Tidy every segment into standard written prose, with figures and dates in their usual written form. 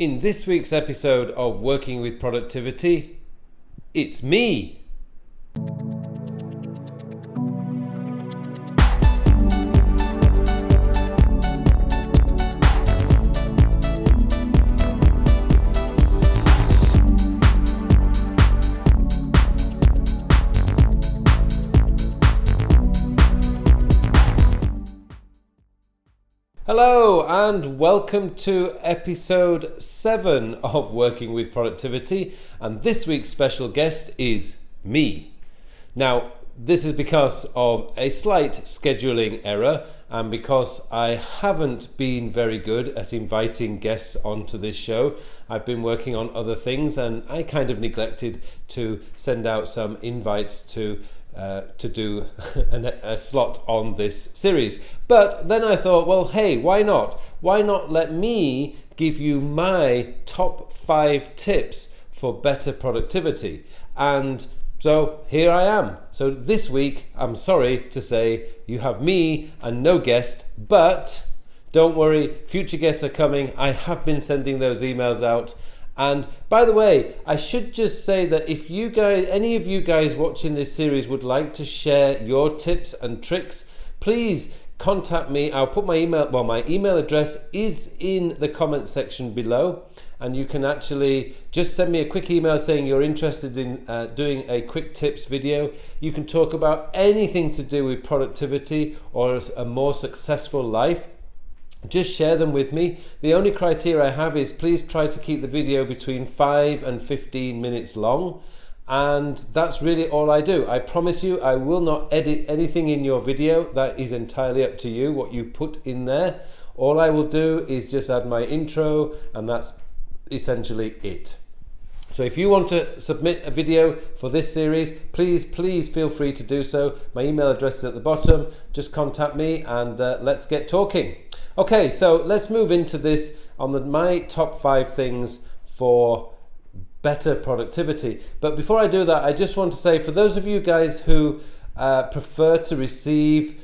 In this week's episode of Working with Productivity, it's me. Hello and welcome to episode 7 of Working with Productivity, and this week's special guest is me. Now, this is because of a slight scheduling error and because I haven't been very good at inviting guests onto this show. I've been working on other things and I kind of neglected to send out some invites to do a slot on this series. But then I thought, well, hey, why not? Why not let me give you my top 5 tips for better productivity? And so here I am. So this week, I'm sorry to say, you have me and no guest, but don't worry, future guests are coming. I have been sending those emails out. And by the way, I should just say that if you guys, any of you guys watching this series would like to share your tips and tricks, please contact me. I'll put my email address is in the comment section below, and you can actually just send me a quick email saying you're interested in doing a quick tips video. You can talk about anything to do with productivity or a more successful life. Just share them with me. The only criteria I have is please try to keep the video between 5 and 15 minutes long. And that's really all I do. I promise you I will not edit anything in your video. That is entirely up to you, what you put in there. All I will do is just add my intro, and that's essentially it. So if you want to submit a video for this series, please feel free to do so. My email address is at the bottom. Just contact me and let's get talking. Okay, so let's move into this on my top 5 things for better productivity. But before I do that, I just want to say, for those of you guys who prefer to receive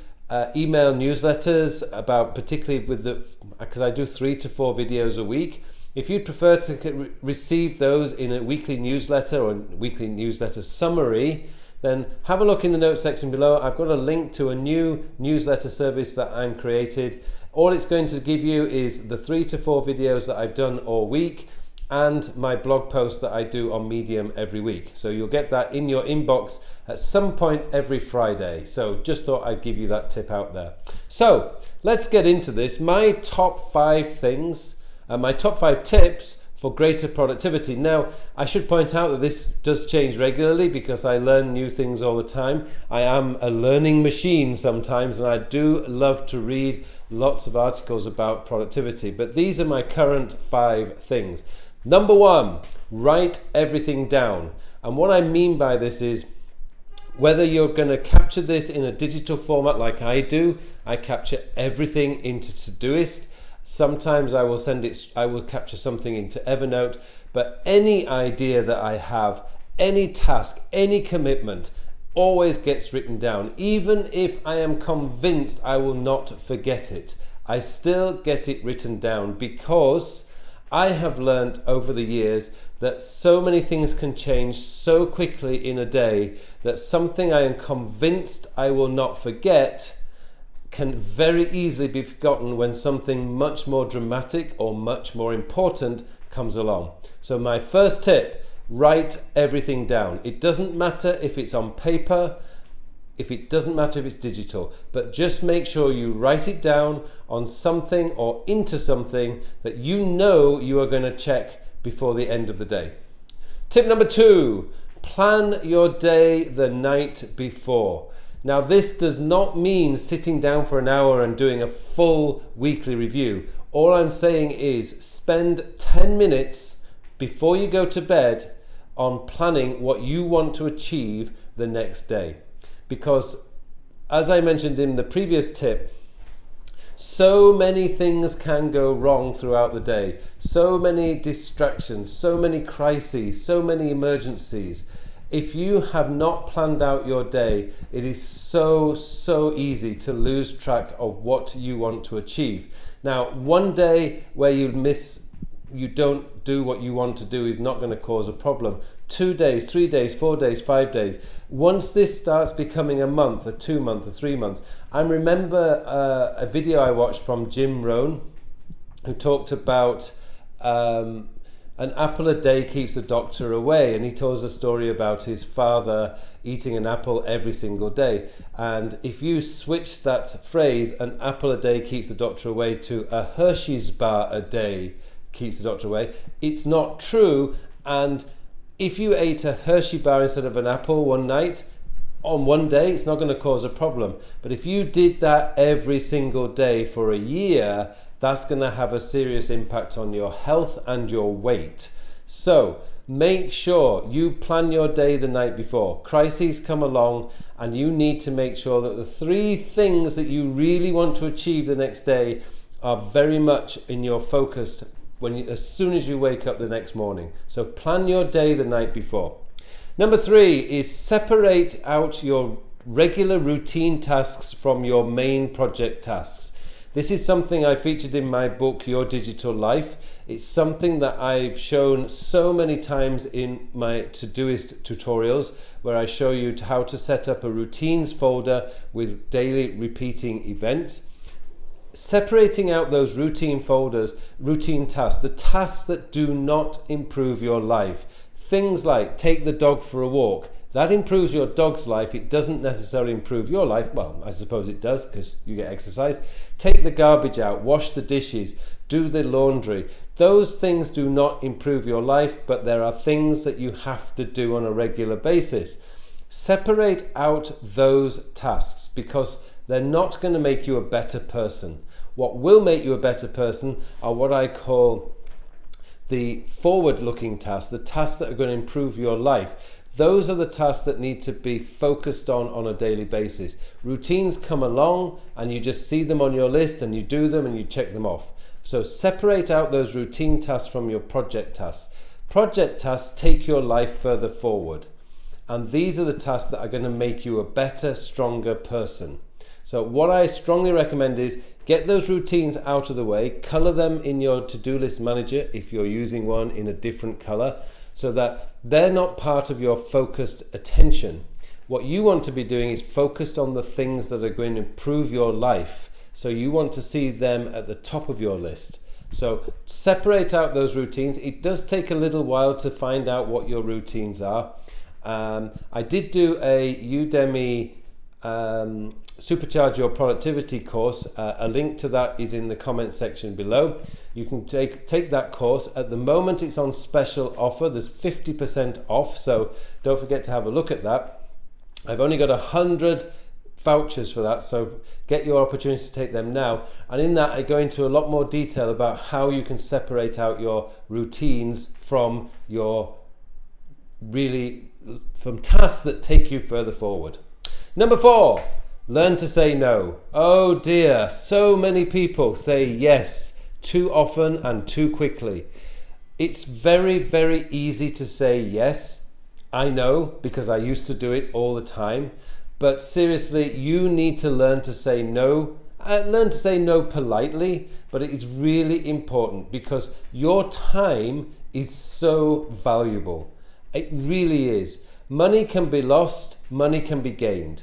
email newsletters about, particularly because I do 3 to 4 videos a week, if you'd prefer to receive those in a weekly newsletter or a weekly newsletter summary, then have a look in the notes section below. I've got a link to a new newsletter service that I'm created. All it's going to give you is the 3 to 4 videos that I've done all week and my blog post that I do on Medium every week. So you'll get that in your inbox at some point every Friday. So just thought I'd give you that tip out there. So let's get into this. My top 5 things, my top 5 tips for greater productivity. Now, I should point out that this does change regularly because I learn new things all the time. I am a learning machine sometimes, and I do love to read lots of articles about productivity. But these are my current 5 things. Number 1, write everything down. And what I mean by this is, whether you're going to capture this in a digital format like I do, I capture everything into Todoist. Sometimes I will capture something into Evernote, but any idea that I have, any task, any commitment always gets written down. Even if I am convinced I will not forget it, I still get it written down because I have learned over the years that so many things can change so quickly in a day that something I am convinced I will not forget can very easily be forgotten when something much more dramatic or much more important comes along. So my first tip, write everything down. It doesn't matter if it's on paper, it doesn't matter if it's digital, but just make sure you write it down on something or into something that you know you are going to check before the end of the day. Tip number 2, plan your day the night before. Now, this does not mean sitting down for an hour and doing a full weekly review. All I'm saying is spend 10 minutes before you go to bed on planning what you want to achieve the next day. Because, as I mentioned in the previous tip, so many things can go wrong throughout the day. So many distractions, so many crises, so many emergencies. If you have not planned out your day, it is so easy to lose track of what you want to achieve. Now, one day where you miss you don't do what you want to do is not going to cause a problem. 2 days, 3 days, 4 days, 5 days. Once this starts becoming a month, a 2 month, a 3 months. I remember a video I watched from Jim Rohn, who talked about an apple a day keeps the doctor away, and he tells a story about his father eating an apple every single day. And if you switch that phrase, an apple a day keeps the doctor away, to a Hershey's bar a day keeps the doctor away, it's not true. And if you ate a Hershey bar instead of an apple one night, on one day, it's not going to cause a problem. But if you did that every single day for a year, that's going to have a serious impact on your health and your weight. So make sure you plan your day the night before. Crises come along, and you need to make sure that the 3 things that you really want to achieve the next day are very much in your focus as soon as you wake up the next morning. So plan your day the night before. Number 3 is separate out your regular routine tasks from your main project tasks. This is something I featured in my book, Your Digital Life. It's something that I've shown so many times in my Todoist tutorials, where I show you how to set up a routines folder with daily repeating events. Separating out those routine folders, routine tasks, the tasks that do not improve your life. Things like take the dog for a walk. That improves your dog's life. It doesn't necessarily improve your life. Well, I suppose it does, because you get exercise. Take the garbage out, wash the dishes, do the laundry. Those things do not improve your life, but there are things that you have to do on a regular basis. Separate out those tasks, because they're not going to make you a better person. What will make you a better person are what I call the forward-looking tasks, the tasks that are going to improve your life. Those are the tasks that need to be focused on a daily basis. Routines come along and you just see them on your list and you do them and you check them off. So separate out those routine tasks from your project tasks. Project tasks take your life further forward. And these are the tasks that are going to make you a better, stronger person. So what I strongly recommend is get those routines out of the way, color them in your to-do list manager if you're using one in a different color, so that they're not part of your focused attention. What you want to be doing is focused on the things that are going to improve your life. So you want to see them at the top of your list. So separate out those routines. It does take a little while to find out what your routines are. I did do a Udemy Supercharge Your Productivity course. A link to that is in the comment section below. You can take that course. At the moment it's on special offer. There's 50% off, so don't forget to have a look at that. I've only got 100 vouchers for that, so get your opportunity to take them now. And in that I go into a lot more detail about how you can separate out your routines from from tasks that take you further forward. Number 4, learn to say no. Oh dear, so many people say yes too often and too quickly. It's very, very easy to say yes. I know, because I used to do it all the time. But seriously, you need to learn to say no. Learn to say no politely, but it is really important because your time is so valuable. It really is. Money can be lost, money can be gained.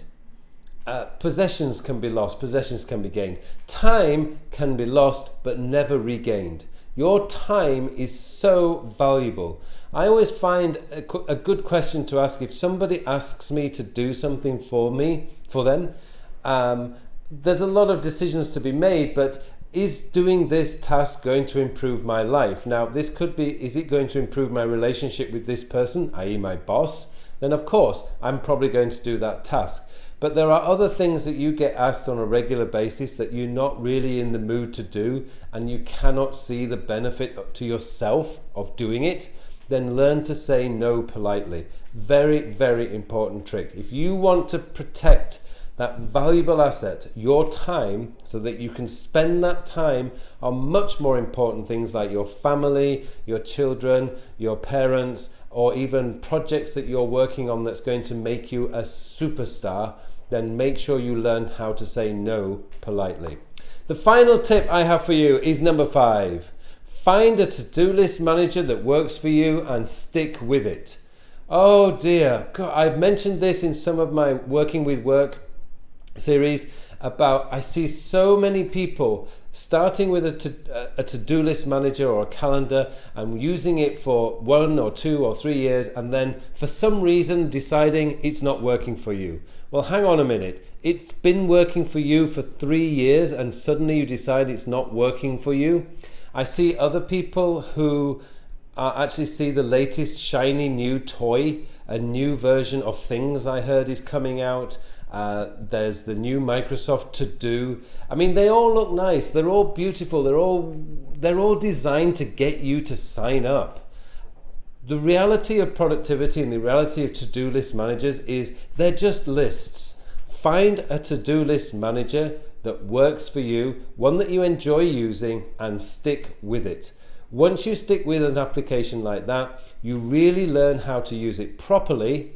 Possessions can be lost, possessions can be gained. Time can be lost but never regained. Your time is so valuable. I always find a good question to ask if somebody asks me to do something for them. There's a lot of decisions to be made, but is doing this task going to improve my life? Now, this could be, is it going to improve my relationship with this person, i.e. my boss? Then of course, I'm probably going to do that task. But there are other things that you get asked on a regular basis that you're not really in the mood to do and you cannot see the benefit to yourself of doing it. Then learn to say no politely. Very, very important trick. If you want to protect that valuable asset, your time, so that you can spend that time on much more important things like your family, your children, your parents, or even projects that you're working on that's going to make you a superstar, then make sure you learn how to say no politely. The final tip I have for you is number 5. Find a to-do list manager that works for you and stick with it. Oh dear, God, I've mentioned this in some of my Working with Work series about I see so many people starting with a to-do list manager or a calendar and using it for 1 or 2 or 3 years and then for some reason deciding it's not working for you. Well, hang on a minute. It's been working for you for 3 years and suddenly you decide it's not working for you. I see other people who actually see the latest shiny new toy, a new version of Things I heard is coming out. There's the new Microsoft To Do. I mean, they all look nice. They're all beautiful. They're all designed to get you to sign up. The reality of productivity and the reality of to-do list managers is they're just lists. Find a to-do list manager that works for you, one that you enjoy using, and stick with it. Once you stick with an application like that, you really learn how to use it properly,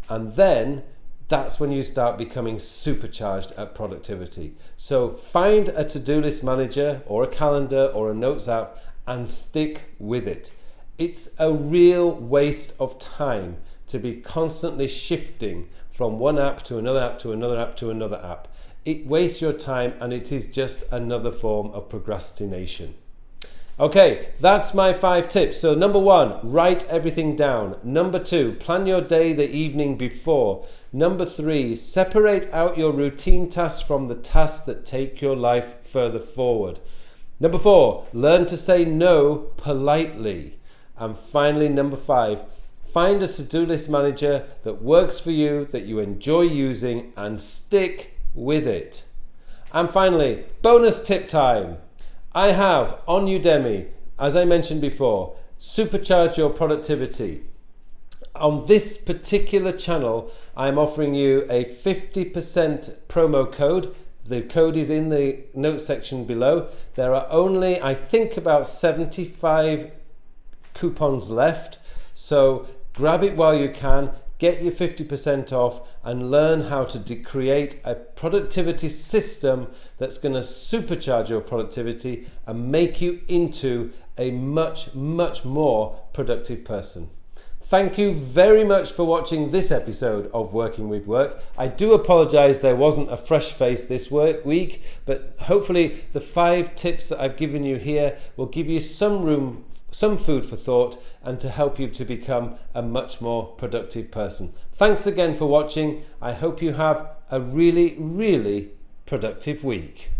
and then that's when you start becoming supercharged at productivity. So find a to-do list manager or a calendar or a notes app and stick with it. It's a real waste of time to be constantly shifting from one app to another app to another app to another app. It wastes your time and it is just another form of procrastination. Okay, that's my 5 tips. So number 1, write everything down. Number 2, plan your day the evening before. Number 3, separate out your routine tasks from the tasks that take your life further forward. Number 4, learn to say no politely. And finally, number 5, find a to-do list manager that works for you, that you enjoy using, and stick with it. And finally, bonus tip time. I have on Udemy, as I mentioned before, Supercharge Your Productivity. On this particular channel, I'm offering you a 50% promo code. The code is in the notes section below. There are only, I think, about 75 coupons left. So grab it while you can. Get your 50% off and learn how to create a productivity system that's going to supercharge your productivity and make you into a much, much more productive person. Thank you very much for watching this episode of Working with Work. I do apologize there wasn't a fresh face this week, but hopefully the 5 tips that I've given you here will give you some food for thought and to help you to become a much more productive person. Thanks again for watching. I hope you have a really, really productive week.